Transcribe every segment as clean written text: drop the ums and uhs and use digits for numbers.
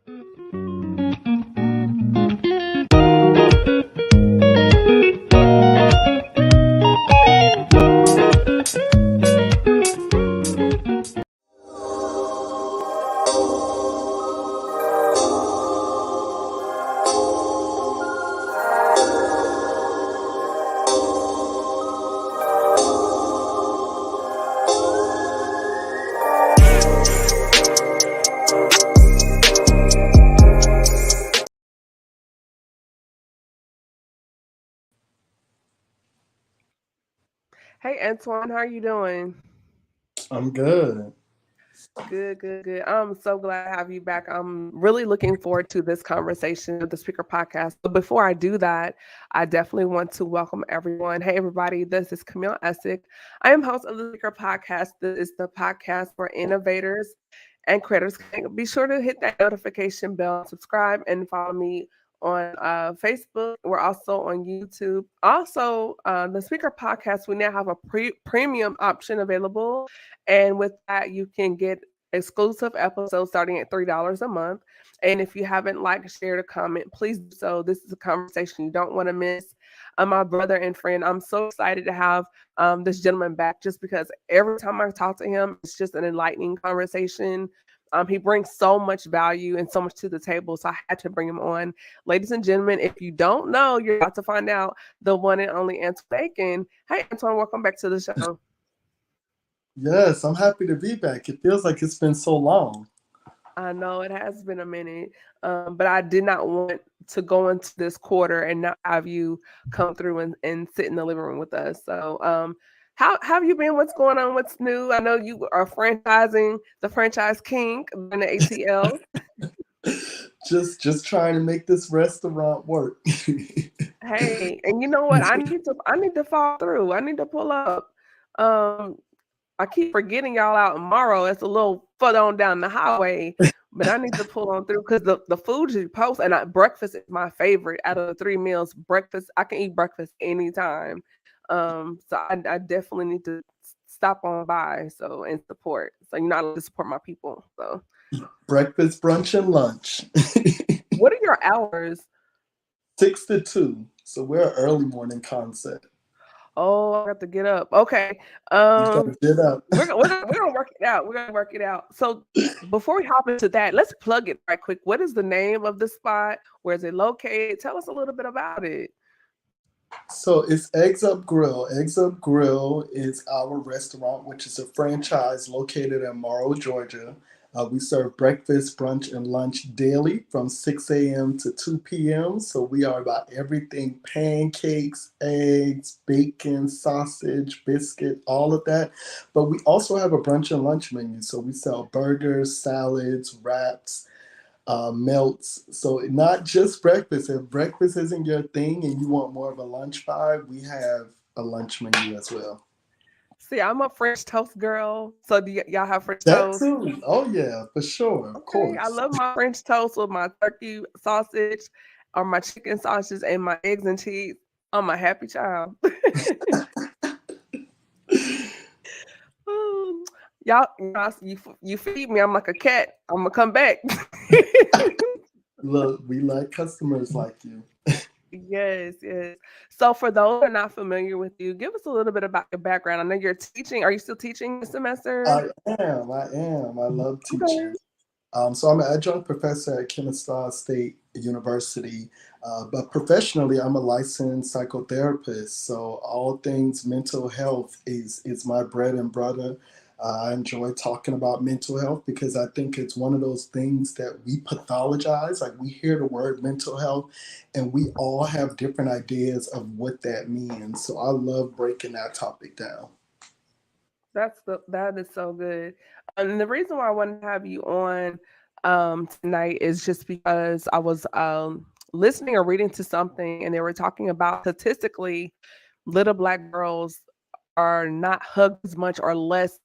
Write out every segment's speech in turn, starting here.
Hey Antwan, how are you doing? I'm good. Good, good, good. I'm so glad to have you back. I'm really looking forward to this conversation with the Speaker Podcast. But before I do that, I definitely want to welcome everyone. Hey, everybody, this is Camille Essick. I am host of the Speaker Podcast. This is the podcast for innovators and creators. Be sure to hit that notification bell, subscribe, and follow me on Facebook. We're also on YouTube. Also, the Speaker Podcast, we now have a premium option available. And with that, you can get exclusive episodes starting at $3 a month. And if you haven't liked, shared, or comment, please do so. This is a conversation you don't want to miss. My brother and friend, I'm so excited to have this gentleman back just because every time I talk to him, it's just an enlightening conversation. He brings so much value and so much to the table, so I had to bring him on. Ladies and gentlemen, if you don't know, you're about to find out the one and only Antwan Aiken. Hey, Antwan, welcome back to the show. Yes, I'm happy to be back. It feels like it's been so long. I know it has been a minute, but I did not want to go into this quarter and not have you come through and sit in the living room with us. So, how have you been? What's going on? What's new? I know you are franchising the franchise king in the ATL. Just trying to make this restaurant work. Hey, and you know what? I need to follow through. I need to pull up. Um, I keep forgetting y'all out tomorrow. It's a little further on down the highway, but I need to pull on through because the food you post and breakfast is my favorite out of the three meals. Breakfast, I can eat breakfast anytime. So I definitely need to stop on by and support. So you're not allowed to support my people. So Breakfast, brunch, and lunch. what are your hours? 6 to 2. So we're an early morning concept. Oh, I got to get up. Okay. You gotta Um, get up. we're gonna work it out. We're gonna work it out. So before we hop into that, let's plug it right quick. What is the name of the spot? Where is it located? Tell us a little bit about it. So it's Eggs Up Grill. Eggs Up Grill is our restaurant, which is a franchise located in Morrow, Georgia. We serve breakfast, brunch, and lunch daily from 6 a.m. to 2 p.m. So we are about everything pancakes, eggs, bacon, sausage, biscuit, all of that. But we also have a brunch and lunch menu. So we sell burgers, salads, wraps, melts. So not just breakfast. If breakfast isn't your thing and you want more of a lunch vibe, we have a lunch menu as well. See, I'm a French toast girl. So do y'all have French That toast? too. Oh yeah, for sure, of Okay, I course. love my French toast with my turkey sausage or my chicken sausage and my eggs and cheese. I'm a happy child. Um, you feed me. I'm like a cat. I'm gonna come back. Look, we like customers like you. Yes, yes. So for those who are not familiar with you, give us a little bit about your background. I know you're teaching. Are you still teaching this semester? I am. I love Okay. teaching. So I'm an adjunct professor at Kennesaw State University, but professionally, I'm a licensed psychotherapist. So all things mental health is my bread and butter. I enjoy talking about mental health because I think it's one of those things that we pathologize. Like we hear the word mental health, and we all have different ideas of what that means. So I love breaking that topic down. That is so good. And the reason why I wanted to have you on tonight is just because I was listening or reading to something and they were talking about statistically little black girls are not hugged as much or less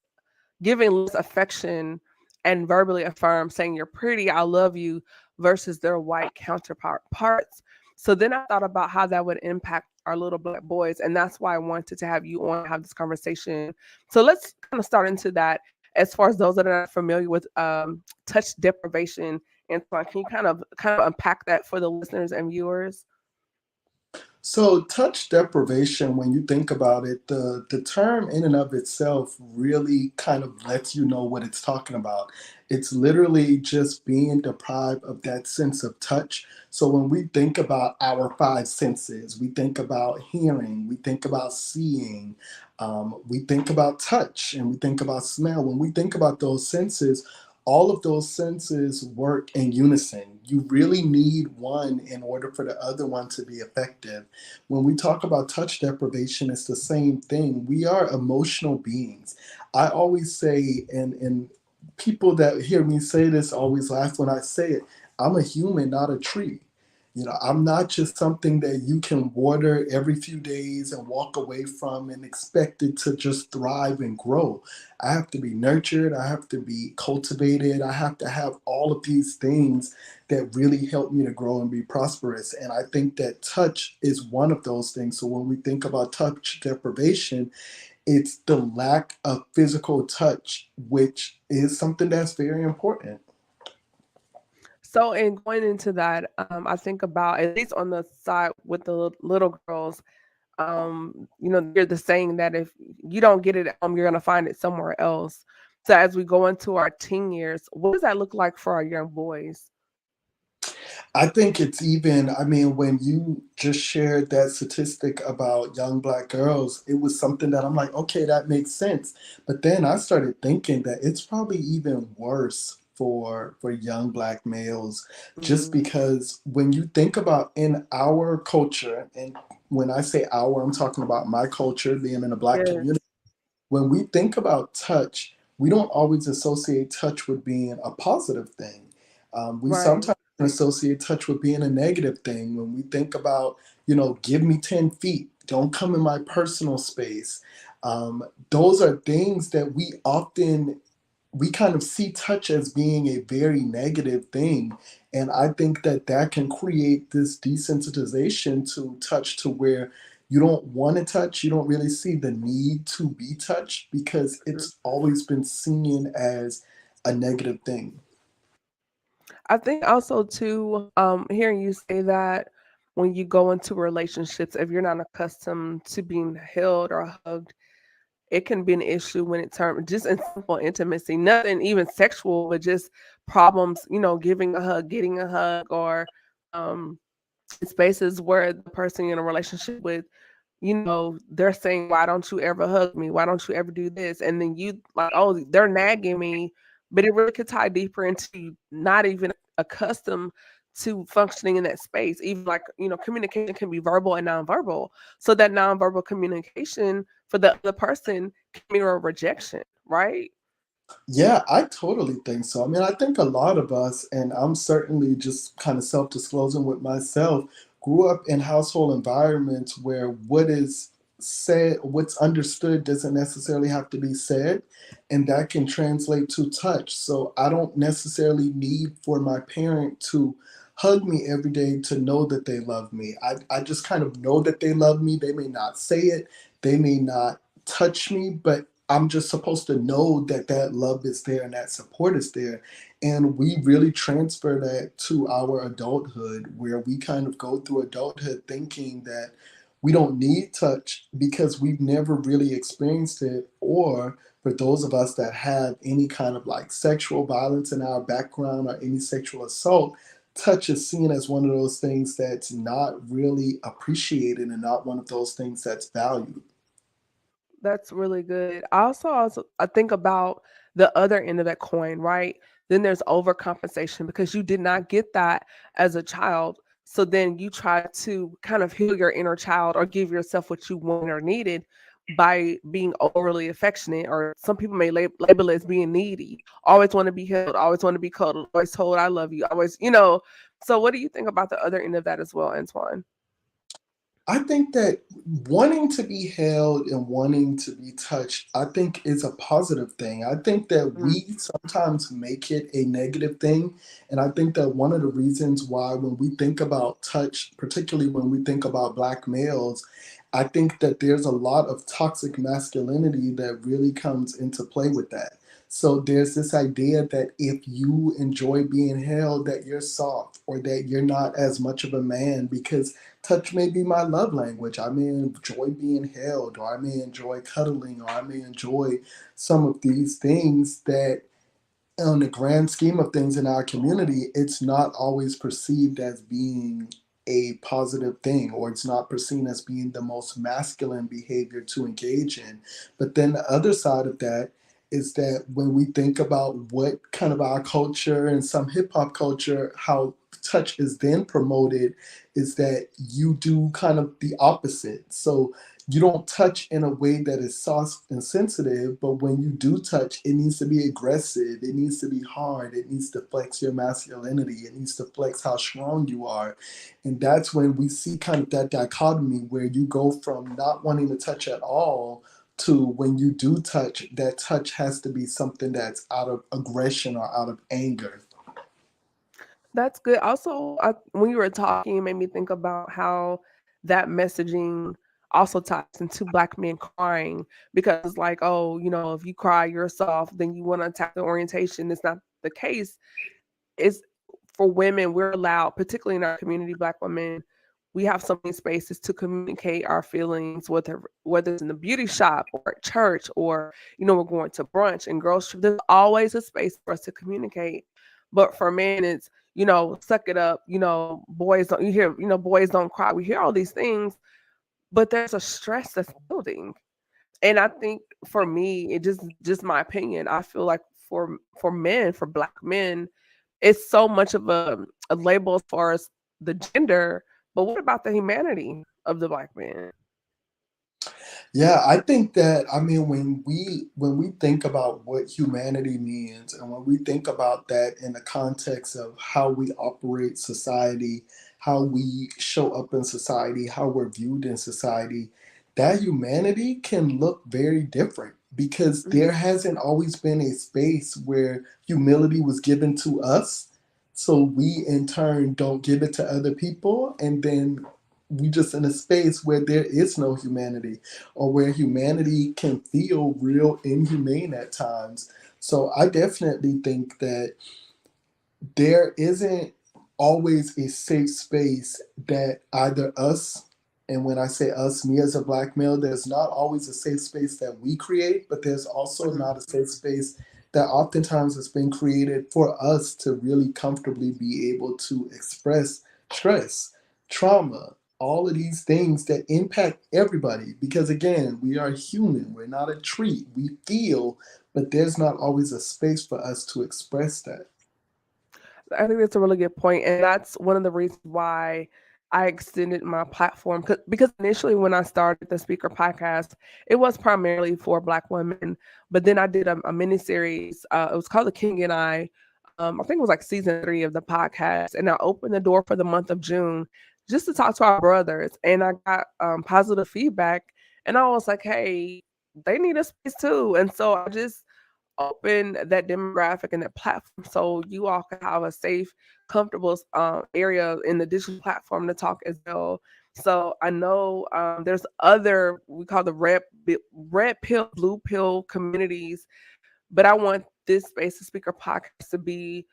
giving less affection and verbally affirm saying you're pretty, I love you versus their white counterparts. So then I thought about how that would impact our little black boys. And that's why I wanted to have you on have this conversation. So let's kind of start into that. as far as those that are not familiar with touch deprivation, Antoine, can you kind of unpack that for the listeners and viewers? So, touch deprivation, when you think about it, the term in and of itself really kind of lets you know what it's talking about. It's literally just being deprived of that sense of touch. So, when we think about our five senses, we think about hearing, we think about seeing, we think about touch, and we think about smell. When we think about those senses, all of those senses work in unison. You really need one in order for the other one to be effective. When we talk about touch deprivation, it's the same thing. We are emotional beings. I always say, and people that hear me say this always laugh when I say it, I'm a human, not a tree. I'm not just something that you can water every few days and walk away from and expect it to just thrive and grow. I have to be nurtured, I have to be cultivated, I have to have all of these things that really help me to grow and be prosperous. And I think that touch is one of those things. So when we think about touch deprivation, it's the lack of physical touch, which is something that's very important. So, in going into that, I think about, at least on the side with the little girls, you're the saying that if you don't get it at home, you're going to find it somewhere else. So, as we go into our teen years, what does that look like for our young boys? I think it's even, I mean, when you just shared that statistic about young black girls, it was something that I'm like, okay, that makes sense. But then I started thinking that it's probably even worse for young black males, just Mhm. because when you think about in our culture, and when I say our, I'm talking about my culture being in a black Yes, community. When we think about touch, we don't always associate touch with being a positive thing. We right. sometimes associate touch with being a negative thing. When we think about, give me 10 feet, don't come in my personal space. Those are things that we kind of see touch as being a very negative thing. And I think that that can create this desensitization to touch to where you don't want to touch, you don't really see the need to be touched because Mhm. it's always been seen as a negative thing. I think also too, hearing you say that when you go into relationships, if you're not accustomed to being held or hugged, it can be an issue when it terms just in simple intimacy, nothing even sexual, but just problems, giving a hug, getting a hug, or um, in spaces where the person you're in a relationship with, they're saying, "Why don't you ever hug me? Why don't you ever do this?" And then you like, "Oh, they're nagging me," but it really could tie deeper into not even accustomed to functioning in that space. Even like, communication can be verbal and nonverbal. So that nonverbal communication for the other person can mirror rejection, right? Yeah, I totally think so. I mean, I think a lot of us, and I'm certainly just kind of self disclosing with myself, grew up in household environments where what is said, what's understood doesn't necessarily have to be said, and that can translate to touch. So I don't necessarily need for my parent to hug me every day to know that they love me. I just kind of know that they love me. They may not say it, they may not touch me, but I'm just supposed to know that that love is there and that support is there. And we really transfer that to our adulthood, where we kind of go through adulthood thinking that we don't need touch because we've never really experienced it. Or for those of us that have any kind of like sexual violence in our background or any sexual assault, touch is seen as one of those things that's not really appreciated and not one of those things that's valued. That's really good. I also I think about the other end of that coin, right? Then there's overcompensation because you did not get that as a child. So then you try to kind of heal your inner child or give yourself what you wanted or needed by being overly affectionate, or some people may label it as being needy. Always want to be held, always want to be cuddled, always told I love you, always. So what do you think about the other end of that as well, Antoine? I think that wanting to be held and wanting to be touched, I think is a positive thing. I think that Mm, we sometimes make it a negative thing. And I think that one of the reasons why, when we think about touch, particularly when we think about Black males, I think that there's a lot of toxic masculinity that really comes into play with that. So there's this idea that if you enjoy being held, that you're soft or that you're not as much of a man because touch may be my love language. I may enjoy being held, or I may enjoy cuddling, or I may enjoy some of these things that on the grand scheme of things in our community, it's not always perceived as being a positive thing, or it's not perceived as being the most masculine behavior to engage in. But then the other side of that is that when we think about what kind of our culture and some hip hop culture, how touch is then promoted, is that you do kind of the opposite. So you don't touch in a way that is soft and sensitive, but when you do touch, it needs to be aggressive, it needs to be hard, it needs to flex your masculinity, it needs to flex how strong you are. And that's when we see kind of that dichotomy where you go from not wanting to touch at all to when you do touch, that touch has to be something that's out of aggression or out of anger. That's good. Also, when you were talking, it made me think about how that messaging also ties into black men crying because it's like, oh, if you cry, you're soft, then you want to attack the orientation. It's not the case. It's for women, we're allowed, particularly in our community, black women, we have so many spaces to communicate our feelings, whether it's in the beauty shop or at church or, we're going to brunch and girls trip. There's always a space for us to communicate. But for men, it's, suck it up, boys don't, you hear, boys don't cry. We hear all these things, but there's a stress that's building. And I think for me, it just my opinion, I feel like for men, for black men, it's so much of a label as far as the gender, but what about the humanity of the black man? Yeah, I think that, I mean, when we think about what humanity means, and when we think about that in the context of how we operate society, how we show up in society, how we're viewed in society, that humanity can look very different because Mhm. there hasn't always been a space where humility was given to us. So we in turn don't give it to other people, and then we just in a space where there is no humanity, or where humanity can feel real inhumane at times. So I definitely think that there isn't always a safe space that either us, and when I say us, me as a black male, there's not always a safe space that we create, but there's also Mhm. not a safe space that oftentimes has been created for us to really comfortably be able to express stress, trauma, all of these things that impact everybody. Because again, we are human, we're not a tree, we feel, but there's not always a space for us to express that. I think that's a really good point, and that's one of the reasons why I extended my platform because initially when I started the speaker podcast, it was primarily for Black women, but then I did a mini series. It was called The King and I. I think it was like season 3 of the podcast, and I opened the door for the month of June just to talk to our brothers, and I got positive feedback, and I was like, hey, they need a space too, and so I just open that demographic and that platform so you all can have a safe, comfortable area in the digital platform to talk as well. So I know there's other we call the red pill, blue pill communities, but I want this space, the speaker podcast, to be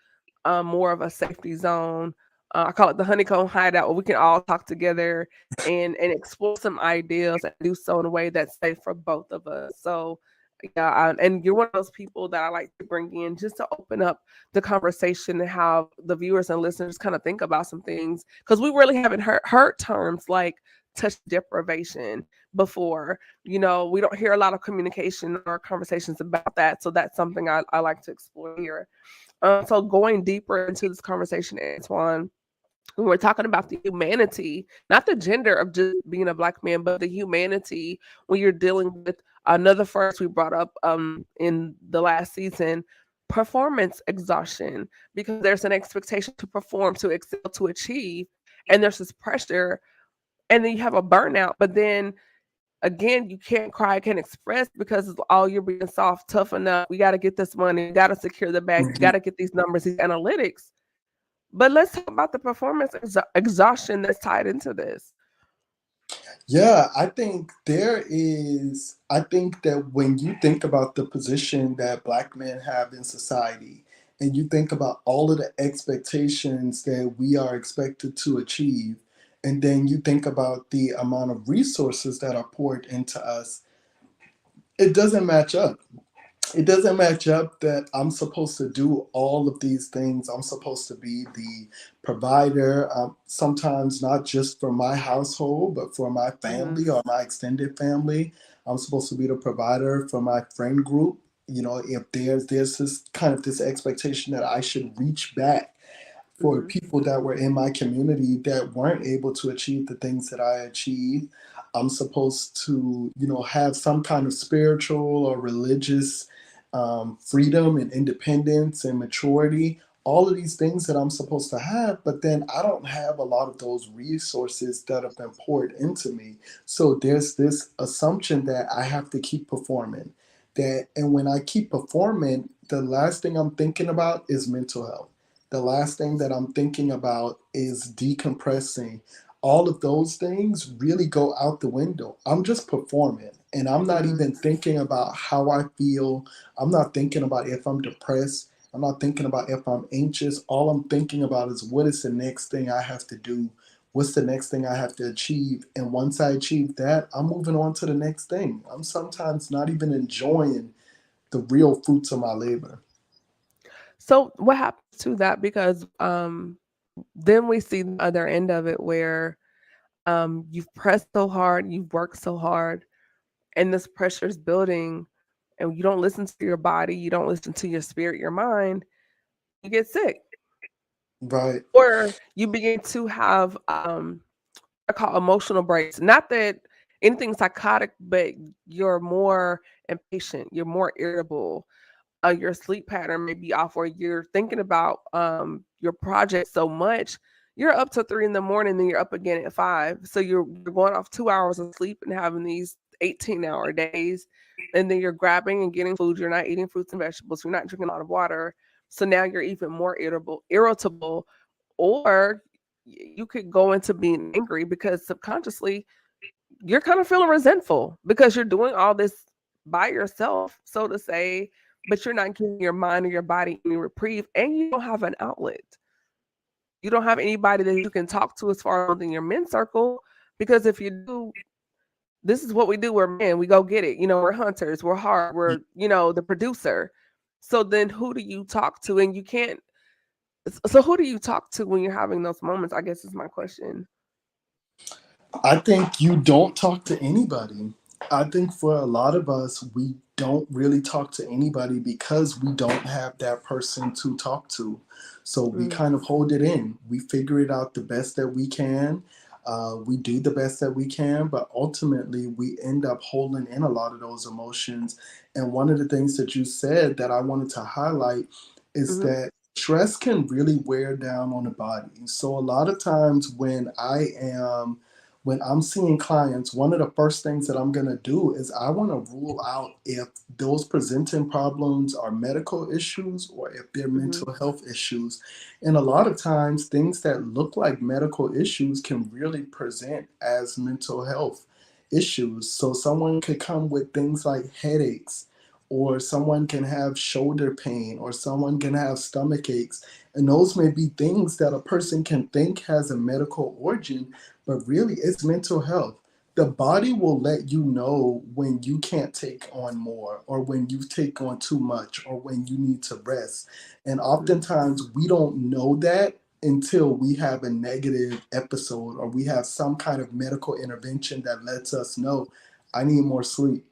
more of a safety zone. I call it the honeycomb hideout, where we can all talk together and explore some ideas and do so in a way that's safe for both of us. So, yeah, and you're one of those people that I like to bring in just to open up the conversation and have the viewers and listeners kind of think about some things because we really haven't heard terms like touch deprivation before. We don't hear a lot of communication or conversations about that. So that's something I like to explore here. So going deeper into this conversation, Antoine, when we're talking about the humanity, not the gender of just being a black man, but the humanity when you're dealing with another phrase we brought up in the last season, performance exhaustion, because there's an expectation to perform, to excel, to achieve, and there's this pressure, and then you have a burnout, but then again, you can't cry, can't express because it's all you're being soft, tough enough. We got to get this money. We got to secure the bag. We got to get these numbers, these analytics. But let's talk about the performance exhaustion that's tied into this. Yeah, I think I think that when you think about the position that Black men have in society, and you think about all of the expectations that we are expected to achieve, and then you think about the amount of resources that are poured into us, it doesn't match up. It doesn't match up that I'm supposed to do all of these things. I'm supposed to be the provider, sometimes not just for my household, but for my Hmm. family or my extended family. I'm supposed to be the provider for my friend group. You know, if there's this kind of this expectation that I should reach back for Hmm. people that were in my community that weren't able to achieve the things that I achieved. I'm supposed to, have some kind of spiritual or religious freedom and independence and maturity. All of these things that I'm supposed to have, but then I don't have a lot of those resources that have been poured into me. So there's this assumption that I have to keep performing. And when I keep performing, the last thing I'm thinking about is mental health. The last thing that I'm thinking about is decompressing. All of those things really go out the window. I'm just performing and I'm not Hmm. even thinking about how I feel. I'm not thinking about if I'm depressed. I'm not thinking about if I'm anxious. All I'm thinking about is what is the next thing I have to do? What's the next thing I have to achieve? And once I achieve that, I'm moving on to the next thing. I'm sometimes not even enjoying the real fruits of my labor. So what happens to that? Because then we see the other end of it where you've pressed so hard, you've worked so hard, and this pressure is building, and you don't listen to your body, you don't listen to your spirit, your mind, you get sick. Right. Or you begin to have I call emotional breaks. Not that anything psychotic, but you're more impatient, you're more irritable, your sleep pattern may be off, or you're thinking about your project so much, you're up to 3 in the morning, then you're up again at 5. So you're going off 2 hours of sleep and having these 18-hour days, and then you're grabbing and getting food. You're not eating fruits and vegetables. You're not drinking a lot of water. So now you're even more irritable, or you could go into being angry because subconsciously you're kind of feeling resentful because you're doing all this by yourself, so to say, but you're not giving your mind or your body any reprieve, and you don't have an outlet. You don't have anybody that you can talk to as far as within your men's circle, because if you do, this is what we do. We're men. We go get it. We're hunters. We're hard. We're the producer. So then, who do you talk to? And you can't. So who do you talk to when you're having those moments? I guess is my question. I think you don't talk to anybody. I think for a lot of us, we don't really talk to anybody because we don't have that person to talk to. So we Mm, kind of hold it in. We figure it out the best that we can. We do the best that we can, but ultimately we end up holding in a lot of those emotions. And one of the things that you said that I wanted to highlight is mhm, that stress can really wear down on the body. So a lot of times when I'm seeing clients, one of the first things that I'm going to do is I want to rule out if those presenting problems are medical issues or if they're mhm, mental health issues. And a lot of times, things that look like medical issues can really present as mental health issues. So, someone could come with things like headaches, or someone can have shoulder pain, or someone can have stomach aches. And those may be things that a person can think has a medical origin, but really it's mental health. The body will let you know when you can't take on more, or when you take on too much, or when you need to rest. And mhm, oftentimes we don't know that until we have a negative episode or we have some kind of medical intervention that lets us know I need more sleep.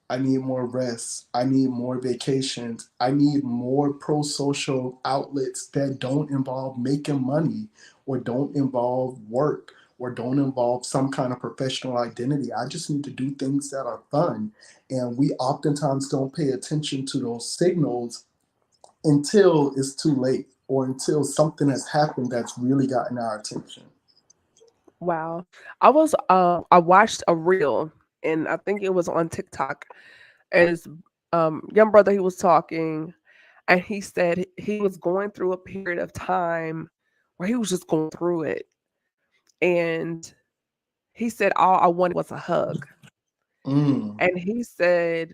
I need more rest. I need more vacations. I need more pro social outlets that don't involve making money or don't involve work or don't involve some kind of professional identity. I just need to do things that are fun. And we oftentimes don't pay attention to those signals until it's too late or until something has happened that's really gotten our attention. wow. I watched a reel, and I think it was on TikTok, and his young brother, he was talking, and he said he was going through a period of time where he was just going through it, and he said all I wanted was a hug. Mm. And he said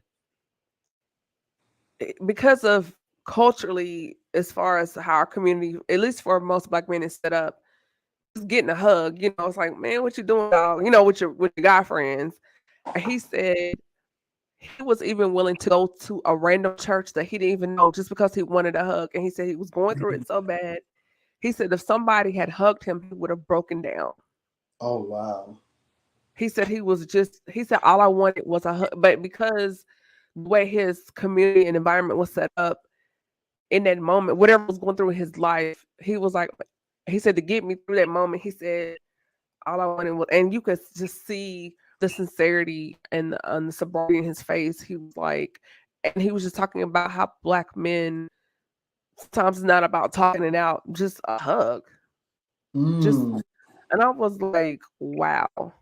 because of culturally, as far as how our community, at least for most Black men, is set up, just getting a hug, it's like, man, what you doing, dog? With your guy friends. And he said he was even willing to go to a random church that he didn't even know just because he wanted a hug. And he said he was going through it so bad. He said if somebody had hugged him, he would have broken down. Oh, wow. He said he said all I wanted was a hug. But because the way his community and environment was set up in that moment, whatever was going through in his life, he was like, he said to get me through that moment, he said all I wanted was, and you could just see the sincerity and the sobriety in his face. He was like, and he was just talking about how Black men sometimes it's not about talking it out, just a hug, just, Mm. and I was like, wow.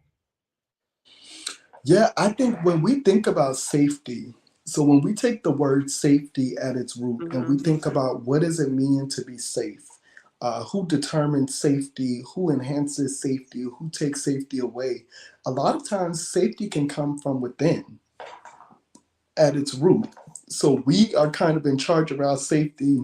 Yeah, I think when we think about safety, so when we take the word safety at its root and we Hmm. think about what does it mean to be safe, who determines safety, who enhances safety, who takes safety away, a lot of times safety can come from within at its root. So we are kind of in charge of our safety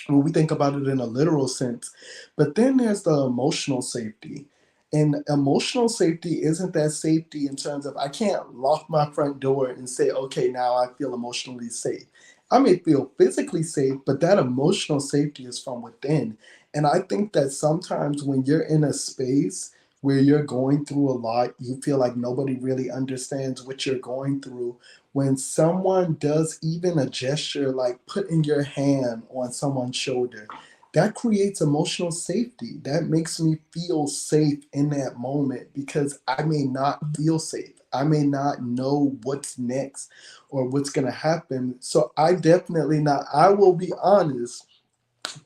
when we think about it in a literal sense. But then there's the emotional safety. And emotional safety isn't that safety in terms of I can't lock my front door and say, okay, now I feel emotionally safe. I may feel physically safe, but that emotional safety is from within. And I think that sometimes when you're in a space where you're going through a lot, you feel like nobody really understands what you're going through. When someone does even a gesture like putting your hand on someone's shoulder, that creates emotional safety. That makes me feel safe in that moment because I may not feel safe. I may not know what's next or what's going to happen. So I definitely not, I will be honest,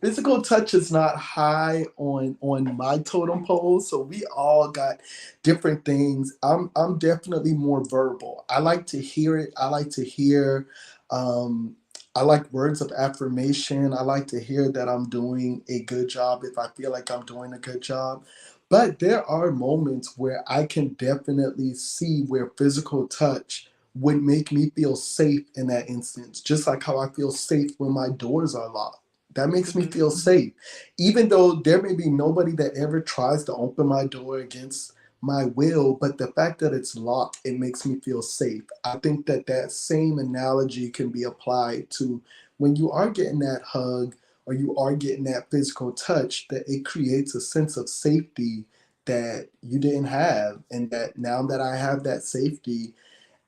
physical touch is not high on my totem pole, so we all got different things. I'm definitely more verbal. I like to hear it. I like to hear um I like words of affirmation. I like to hear that I'm doing a good job if I feel like I'm doing a good job. But there are moments where I can definitely see where physical touch would make me feel safe in that instance, just like how I feel safe when my doors are locked. That makes me Hmm. feel safe. Even though there may be nobody that ever tries to open my door against my will, but the fact that it's locked, it makes me feel safe. I think that that same analogy can be applied to when you are getting that hug or you are getting that physical touch, that it creates a sense of safety that you didn't have. And that now that I have that safety,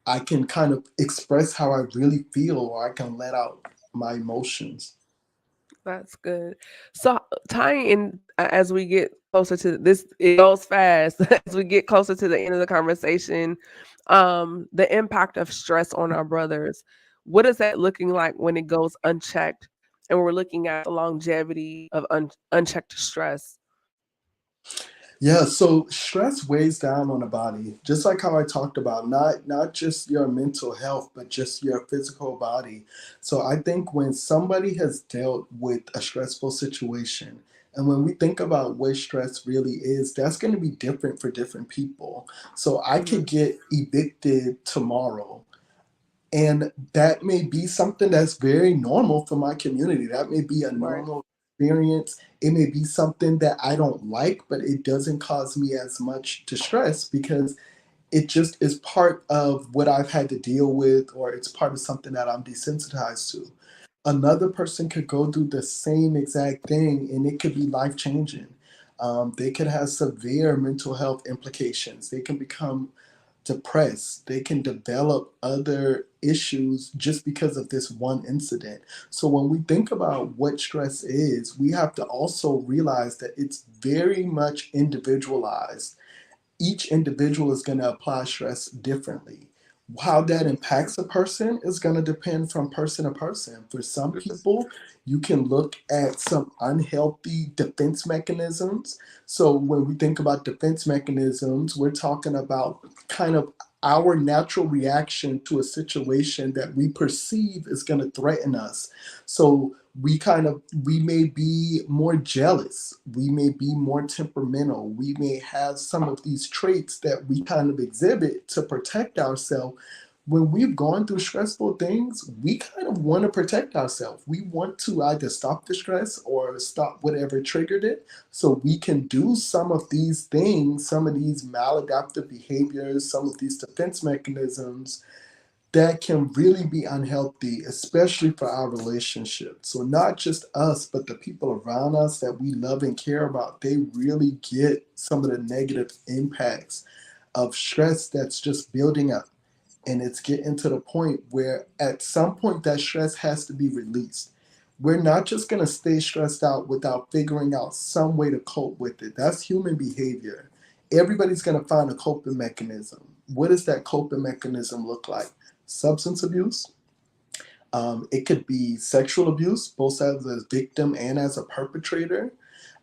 I can kind of express how I really feel or I can let out my emotions. That's good. So tying in as we get closer to this, it goes fast as we get closer to the end of the conversation. The impact of stress on our brothers. What is that looking like when it goes unchecked? And we're looking at the longevity of unchecked stress. Yeah, so stress weighs down on the body, just like how I talked about, not just your mental health, but just your physical body. So I think when somebody has dealt with a stressful situation, and when we think about what stress really is, that's going to be different for different people. So I Hmm. could get evicted tomorrow, and that may be something that's very normal for my community. That may be a Right. normal experience. It may be something that I don't like, but it doesn't cause me as much distress because it just is part of what I've had to deal with, or it's part of something that I'm desensitized to. Another person could go through the same exact thing and it could be life changing. They could have severe mental health implications. They can become depressed. They can develop other issues just because of this one incident. So when we think about what stress is, we have to also realize that it's very much individualized. Each individual is going to apply stress differently. How that Hmm. impacts a person is going to depend from person to person. For some Hmm. people, you can look at some unhealthy defense mechanisms. So, when we think about defense mechanisms, we're talking about kind of our natural reaction to a situation that we perceive is going to threaten us. So we may be more jealous, we may be more temperamental, we may have some of these traits that we kind of exhibit to protect ourselves. When we've gone through stressful things, we kind of want to protect ourselves. We want to either stop the stress or stop whatever triggered it, so we can do some of these things, some of these maladaptive behaviors, some of these defense mechanisms that can really be unhealthy, especially for our relationships. So, not just us, but the people around us that we love and care about, they really get some of the negative impacts of stress that's just building up. And it's getting to the point where at some point that stress has to be released. We're not just going to stay stressed out without figuring out some way to cope with it. That's human behavior. Everybody's going to find a coping mechanism. What does that coping mechanism look like? Substance abuse. It could be sexual abuse, both as a victim and as a perpetrator.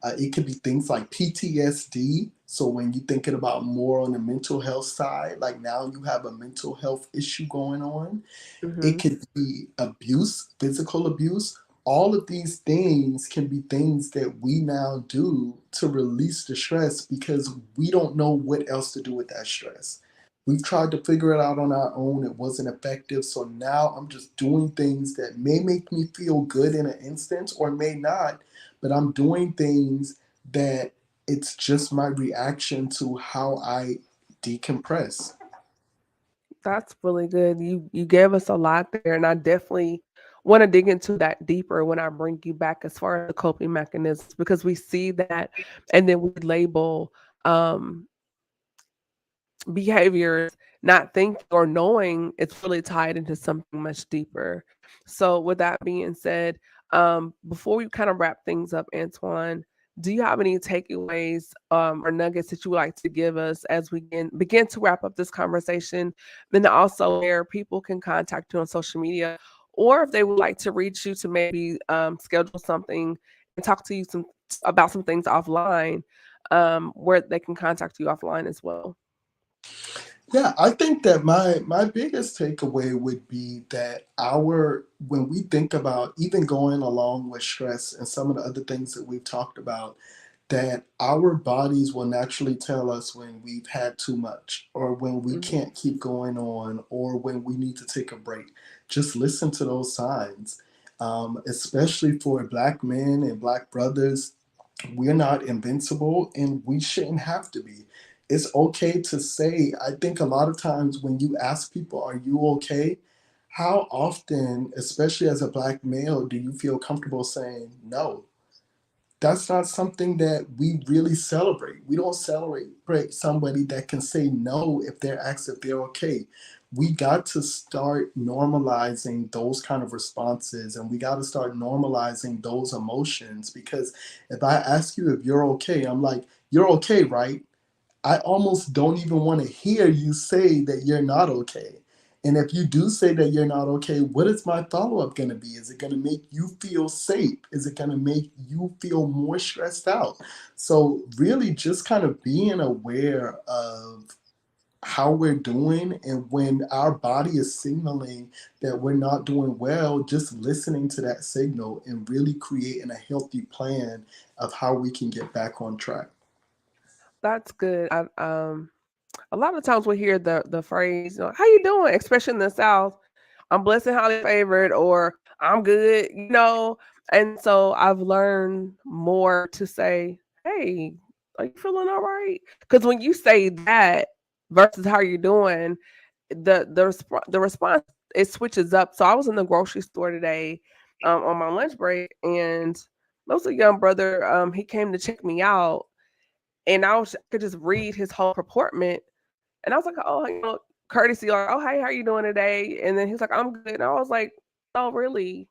It could be things like PTSD. So when you're thinking about more on the mental health side, like now you have a mental health issue going on. It Mm-hmm. could be abuse, physical abuse. All of these things can be things that we now do to release the stress because we don't know what else to do with that stress. We've tried to figure it out on our own. It wasn't effective. So now I'm just doing things that may make me feel good in an instance or may not, but I'm doing things that it's just my reaction to how I decompress. That's really good. You gave us a lot there, and I definitely want to dig into that deeper when I bring you back as far as the coping mechanisms because we see that, and then we label um, behaviors not thinking or knowing it's really tied into something much deeper. So, with that being said, before we kind of wrap things up, Antoine, do you have any takeaways or nuggets that you would like to give us as we begin to wrap up this conversation? Then also where people can contact you on social media, or if they would like to reach you to maybe schedule something and talk to you some about some things offline, where they can contact you offline as well. Yeah, I think that my biggest takeaway would be that our when we think about even going along with stress and some of the other things that we've talked about, that our bodies will naturally tell us when we've had too much or when we Mhm. can't keep going on or when we need to take a break. Just listen to those signs. Especially for black men and black brothers, we're not invincible and we shouldn't have to be. It's okay to say, I think a lot of times when you ask people, are you okay? How often, especially as a black male, do you feel comfortable saying no? That's not something that we really celebrate. We don't celebrate somebody that can say no if they're asked if they're okay. We got to start normalizing those kind of responses and we got to start normalizing those emotions because if I ask you if you're okay, I'm like, you're okay, right? I almost don't even want to hear you say that you're not okay. And if you do say that you're not okay, what is my follow up going to be? Is it going to make you feel safe? Is it going to make you feel more stressed out? So, really, just kind of being aware of how we're doing and when our body is signaling that we're not doing well, just listening to that signal and really creating a healthy plan of how we can get back on track. That's good. A lot of times we hear the phrase, "How you doing?" Especially in the South. I'm blessed and highly favored, or I'm good, And so I've learned more to say, "Hey, are you feeling all right?" Because when you say that versus how you're doing, the response it switches up. So I was in the grocery store today, on my lunch break, and there was a young brother. He came to check me out, and I could just read his whole purportment, and I was like, "Oh, courtesy, like, oh, hey, how you doing today?" And then he's like, "I'm good." And I was like, "Oh, really?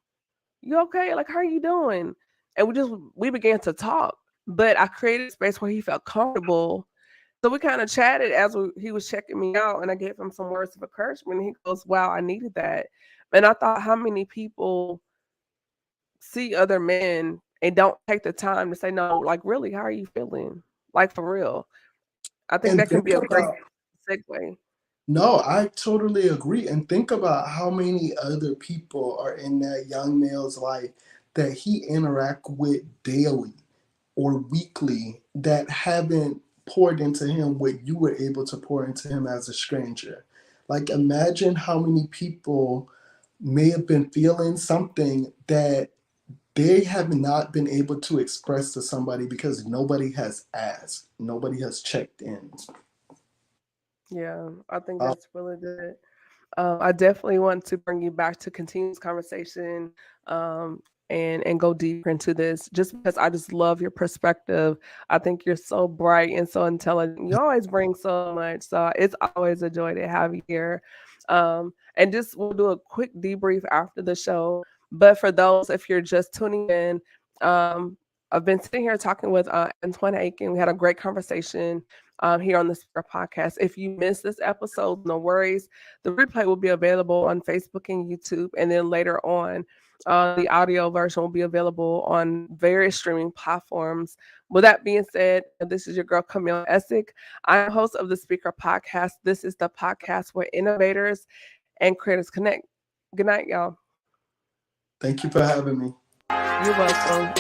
You okay? Like, how are you doing?" And we began to talk, but I created a space where he felt comfortable. So we kind of chatted as he was checking me out, and I gave him some words of encouragement. And he goes, "Wow, I needed that." And I thought, how many people see other men and don't take the time to say, "No, like, really, how are you feeling? Like, for real?" I think And that can think be a great about segue. No, I totally agree. And think about how many other people are in that young male's life that he interact with daily or weekly that haven't poured into him what you were able to pour into him as a stranger. Like imagine how many people may have been feeling something that they have not been able to express to somebody because nobody has asked, nobody has checked in. Yeah, I think Uh, that's really good. I definitely want to bring you back to continue this conversation, um, and go deeper into this, just because I just love your perspective. I think you're so bright and so intelligent. You always bring so much, so it's always a joy to have you here. And just we'll do a quick debrief after the show. But for those, if you're just tuning in, um, I've been sitting here talking with Antwan Aiken. We had a great conversation here on the Speaker Podcast. If you missed this episode, no worries. The replay will be available on Facebook and YouTube, and then later on, the audio version will be available on various streaming platforms. With that being said, this is your girl Camille Essick. I'm host of the Speaker Podcast. This is the podcast where innovators and creators connect. Good night, y'all. Thank you for having me. You're welcome.